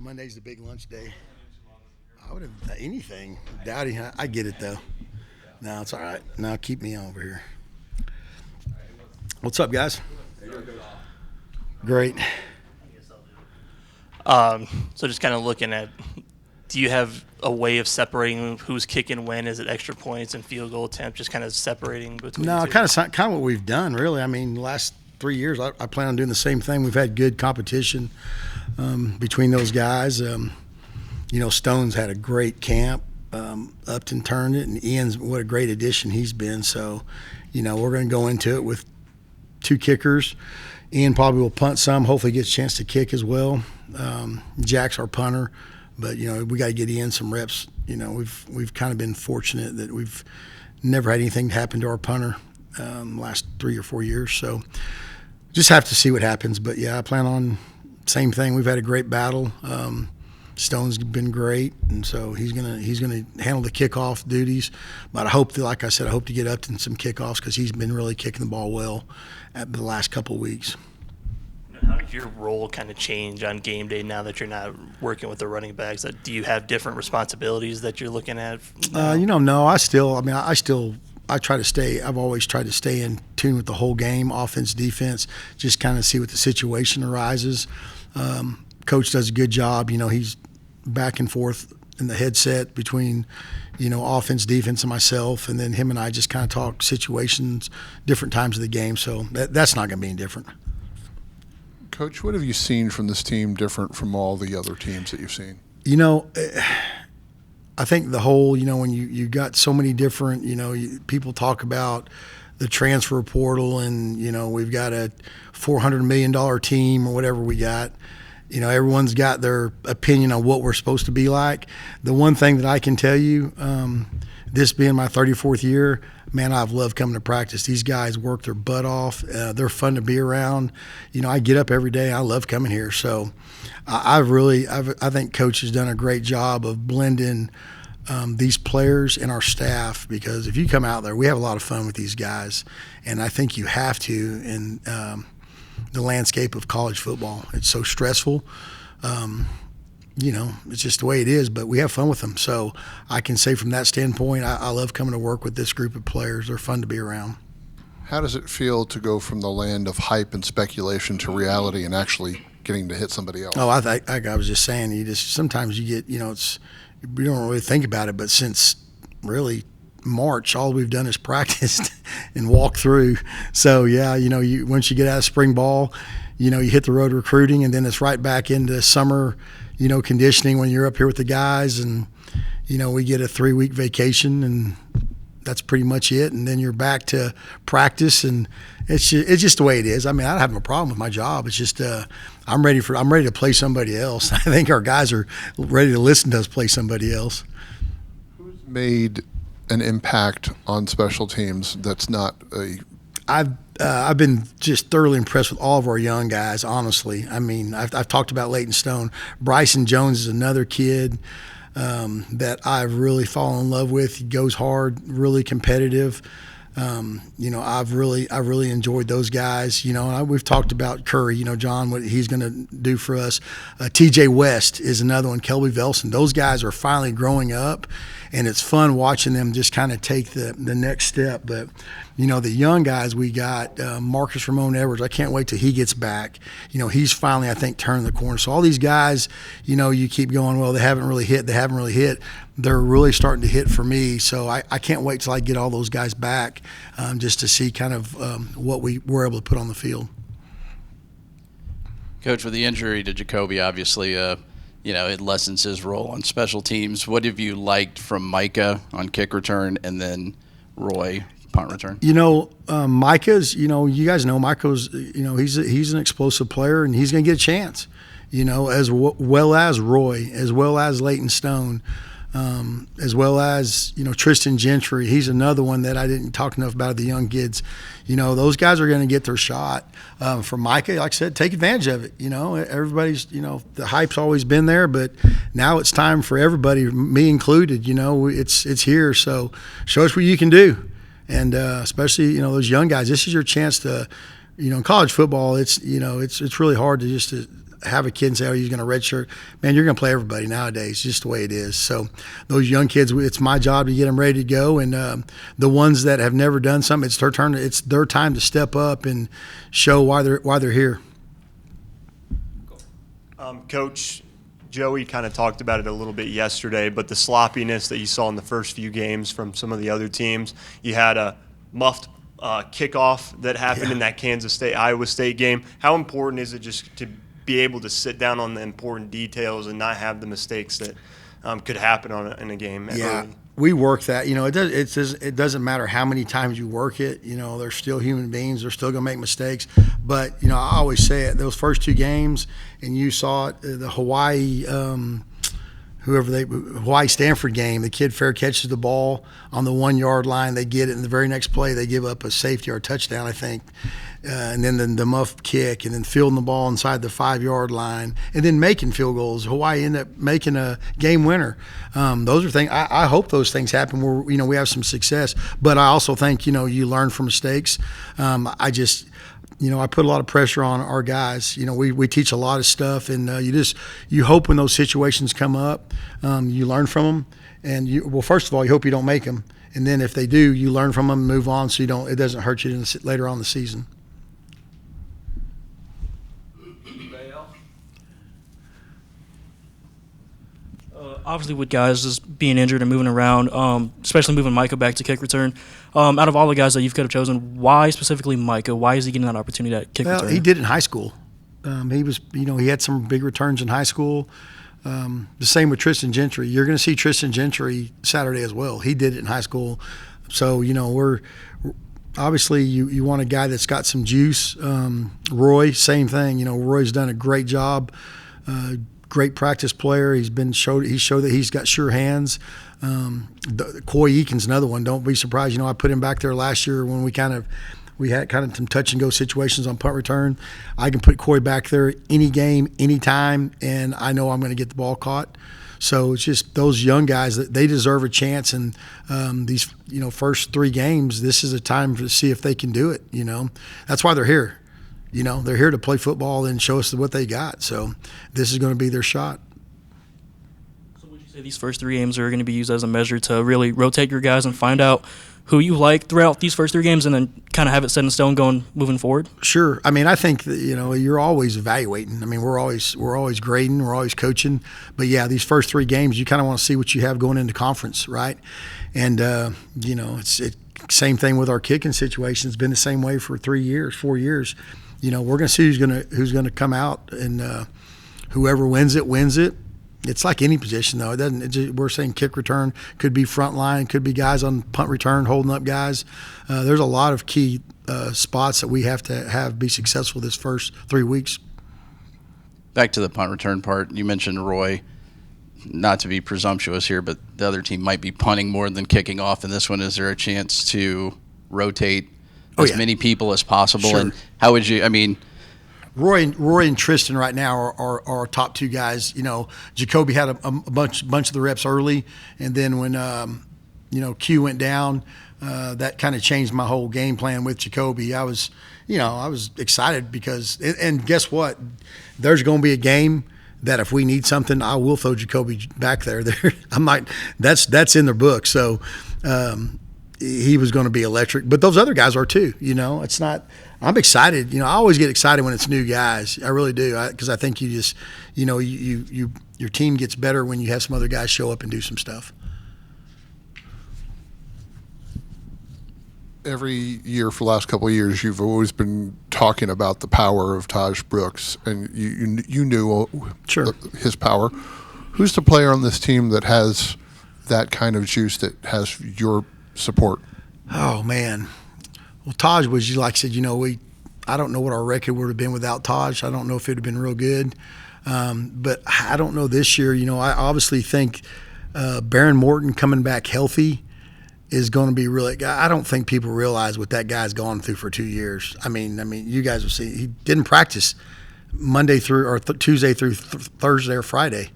Monday's the big lunch day. I would have anything. Dowdy, I get it though. No, it's all right. Now keep me over here. What's up, guys? Great. So just kind of looking at, do you have a way of separating who's kicking when? Is it extra points and field goal attempt? Just kind of separating between No, the two? kind of what we've done, really. I mean, the last 3 years, I plan on doing the same thing. We've had good competition between those guys. Stone's had a great camp. Upton turned it, and Ian's what a great addition he's been. So, we're going to go into it with 2 kickers. Ian probably will punt some. Hopefully, gets a chance to kick as well. Jack's our punter, but we got to get Ian some reps. We've kind of been fortunate that we've never had anything happen to our punter last 3 or 4 years. So, just have to see what happens. But yeah, I plan on same thing. We've had a great battle. Stone's been great, and so he's gonna handle the kickoff duties. But I hope that, like I said, I hope to get Upton some kickoffs because he's been really kicking the ball well at the last couple of weeks. How did your role kind of change on game day now that you're not working with the running backs? Do you have different responsibilities that you're looking at? No, I try to stay. I've always tried to stay in tune with the whole game, offense, defense, just kind of see what the situation arises. Coach does a good job. He's back and forth in the headset between, offense, defense, and myself, and then him and I just kind of talk situations, different times of the game. So that's not going to be any different. Coach, what have you seen from this team different from all the other teams that you've seen? I think the whole, when you got so many different, people talk about the transfer portal and, we've got a $400 million team or whatever we got. Everyone's got their opinion on what we're supposed to be like. The one thing that I can tell you, this being my 34th year, man, I've loved coming to practice. These guys work their butt off. They're fun to be around. I get up every day. I love coming here. So I think Coach has done a great job of blending these players and our staff, because if you come out there, we have a lot of fun with these guys, and I think you have to in the landscape of college football. It's so stressful. It's just the way it is, but we have fun with them. So I can say from that standpoint, I love coming to work with this group of players. They're fun to be around. How does it feel to go from the land of hype and speculation to reality and actually getting to hit somebody else? Oh, I was just saying, sometimes you get, we don't really think about it, but since really March, all we've done is practiced and walk through. So yeah, once you get out of spring ball, you hit the road recruiting, and then it's right back into summer, conditioning when you're up here with the guys, and we get a 3-week vacation, and that's pretty much it. And then you're back to practice, and it's just the way it is. I mean, I don't have no problem with my job. It's just I'm ready to play somebody else. I think our guys are ready to listen to us play somebody else. Who's made an impact on special teams that's not a I've been just thoroughly impressed with all of our young guys, honestly. I mean, I've talked about Leighton Stone. Bryson Jones is another kid that I've really fallen in love with. He goes hard, really competitive. I've really enjoyed those guys. And we've talked about Curry. John, what he's going to do for us. T.J. West is another one. Kelby Velson. Those guys are finally growing up, and it's fun watching them just kind of take the next step. But the young guys we got, Marcus Ramon Edwards. I can't wait till he gets back. He's finally, I think, turning the corner. So all these guys, you keep going, well, they haven't really hit. They're really starting to hit for me. So I can't wait till I get all those guys back, just to see kind of what we were able to put on the field. Coach, with the injury to Jacoby, obviously, it lessens his role on special teams. What have you liked from Micah on kick return, and then Roy punt return? Micah's, you guys know Micah's, he's an explosive player, and he's going to get a chance, as well as Roy, as well as Leighton Stone, as well as, Tristan Gentry. He's another one that I didn't talk enough about, the young kids. Those guys are going to get their shot. For Micah, like I said, take advantage of it. Everybody's, the hype's always been there, but now it's time for everybody, me included. It's here. So show us what you can do. And especially, those young guys, this is your chance to, in college football, it's really hard to just have a kid and say, oh, he's going to redshirt. Man, you're going to play everybody nowadays, just the way it is. So those young kids, it's my job to get them ready to go. And the ones that have never done something, it's their turn. It's their time to step up and show why they're here. Coach, Joey kind of talked about it a little bit yesterday, but the sloppiness that you saw in the first few games from some of the other teams, you had a muffed kickoff that happened in that Iowa State game. How important is it just to be able to sit down on the important details and not have the mistakes that could happen in a game? Yeah, we work that. It doesn't matter how many times you work it. They're still human beings. They're still going to make mistakes. But I always say it. Those first two games, and you saw it, the Hawaii. Hawaii Stanford game, the kid fair catches the ball on the 1 yard line. They get it, and the very next play they give up a safety or a touchdown, I think. And then the muff kick, and then fielding the ball inside the 5 yard line, and then making field goals. Hawaii ended up making a game winner. Those are things. I hope those things happen where we have some success. But I also think you learn from mistakes. I put a lot of pressure on our guys. We teach a lot of stuff, and you hope when those situations come up, you learn from them. And first of all, you hope you don't make them, and then if they do, you learn from them and move on, so it doesn't hurt you later on in the season. Obviously, with guys just being injured and moving around, especially moving Micah back to kick return, out of all the guys that you could have chosen, why specifically Micah? Why is he getting that opportunity at kick return? He did it in high school. He had some big returns in high school. The same with Tristan Gentry. You're going to see Tristan Gentry Saturday as well. He did it in high school. So, we're obviously you want a guy that's got some juice. Roy, same thing. Roy's done a great job. Great practice player. He showed that he's got sure hands. Coy Eakin's another one. Don't be surprised. I put him back there last year when we had kind of some touch and go situations on punt return. I can put Coy back there any game, anytime, and I know I'm going to get the ball caught. So it's just those young guys that they deserve a chance. And these first three games, this is a time to see if they can do it. That's why they're here. They're here to play football and show us what they got. So this is going to be their shot. So would you say these first three games are going to be used as a measure to really rotate your guys and find out who you like throughout these first three games and then kind of have it set in stone moving forward? Sure. I think that, you're always evaluating. We're always grading, we're always coaching. But, yeah, these first three games, you kind of want to see what you have going into conference, right? And, it's same thing with our kicking situation. It's been the same way for 4 years. We're going to see who's going to come out, and whoever wins it. It's like any position, though. We're saying kick return could be front line, could be guys on punt return holding up guys. There's a lot of key spots that we have to be successful this first 3 weeks. Back to the punt return part, you mentioned Roy. Not to be presumptuous here, but the other team might be punting more than kicking off in this one. Is there a chance to rotate as many people as possible? Sure. And how would you? Roy and Tristan right now are our top two guys. Jacoby had a bunch of the reps early, and then when Q went down, that kind of changed my whole game plan with Jacoby. I was excited because, and guess what? There's going to be a game that if we need something, I will throw Jacoby back there. I'm not. That's in the book. So. He was going to be electric, but those other guys are too. It's not. I'm excited. I always get excited when it's new guys. I really do, because I think you just, your team gets better when you have some other guys show up and do some stuff. Every year for the last couple of years, you've always been talking about the power of Taj Brooks, and you knew his power. Who's the player on this team that has that kind of juice, that has your support? Oh, man. Well, Taj was, like I said, I don't know what our record would have been without Taj. I don't know if it would have been real good. But I don't know this year. I obviously think Baron Morton coming back healthy is going to be really – I don't think people realize what that guy's gone through for 2 years. You guys will see. He didn't practice Monday through or Tuesday through Thursday or Friday.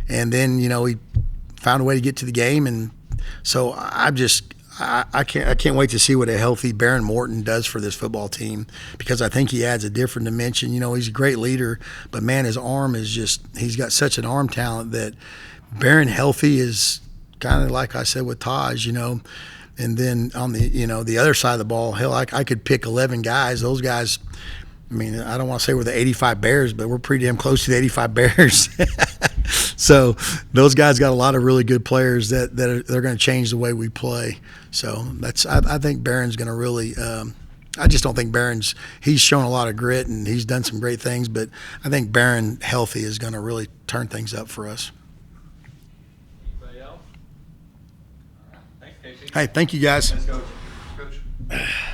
And then, he found a way to get to the game. And so I can't wait to see what a healthy Baron Morton does for this football team, because I think he adds a different dimension. You know, he's a great leader, but man, his arm is he's got such an arm talent that Baron healthy is kind of like I said with Taj, you know. And then on the other side of the ball, hell, I could pick 11 guys. Those guys, I mean, I don't want to say we're the 85 Bears, but we're pretty damn close to the 85 Bears. So those guys got a lot of really good players that they're going to change the way we play. So I think Barron's going to really. I just don't think he's shown a lot of grit and he's done some great things, but I think Barron healthy is going to really turn things up for us. Anybody else? Thanks, Casey. Hey, thank you guys. Let's go. Coach.